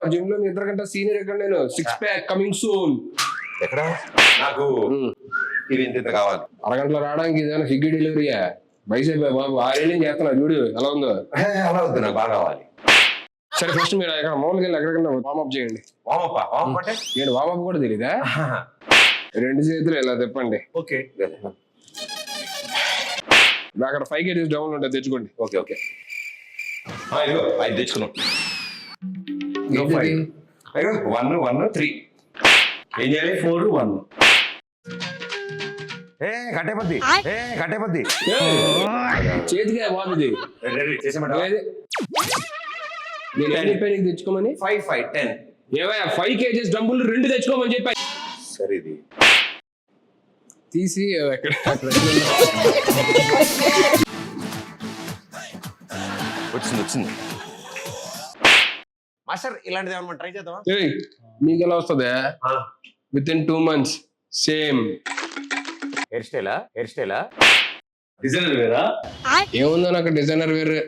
Gym లో మీ ఇద్దరు కంటే సీనియర్ ఎక్కడ నేను 6 ప్యాక్ కమింగ్ సూన్. ఎక్కడ నాకు ఇది ఇంత కావాలి. అరగంటలో రావడానికి ఏదైనా స్విగ్గీ డెలివరీయా? బైసైప్ బాబు 6 ఏళ్ళు చేస్తున్నా చూడు ఎలా ఉందో. అలా వద్దు, నాకు బాగా కావాలి. సరే ఫస్ట్ మీరు ఎక్కడ మామూలుగా వెళ్ళి ఎక్కడికన్నా వార్మప్ చేయండి. వామప్ అంటే ఏంటి వార్మప్ కూడా తెలీదా? 2 చేతులు ఇలా తిప్పండి. ఓకే అక్కడ 5 kgs డౌన్ ఉంటాయి తెచ్చుకోండి. ఓకే ఓకే ఇదిగో 5 తెచ్చుకున్నాం. 1 1 3 ఏం చేయాలి? 4 1 కట్టేపద్ది చేతికి బాగుంది. చేసేమంటావా? నేను ఏం చెప్పాను నీకు తెచ్చుకోమని? 5 5 10 ఏవయ్యా 5 kgs డంబుల్ 2 తెచ్చుకోమని చెప్పా. సరే ఇది తీసి ఎక్కడ వచ్చింది మాస్టర్. ఇలాంటిది ఏమన్నా ట్రై చేద్దామా? మీకు ఎలా వస్తుంది? Within 2 months same hair స్టైలా డిజైనర్ వేరా? ఏముందో నాకు డిజైనర్ వేరు.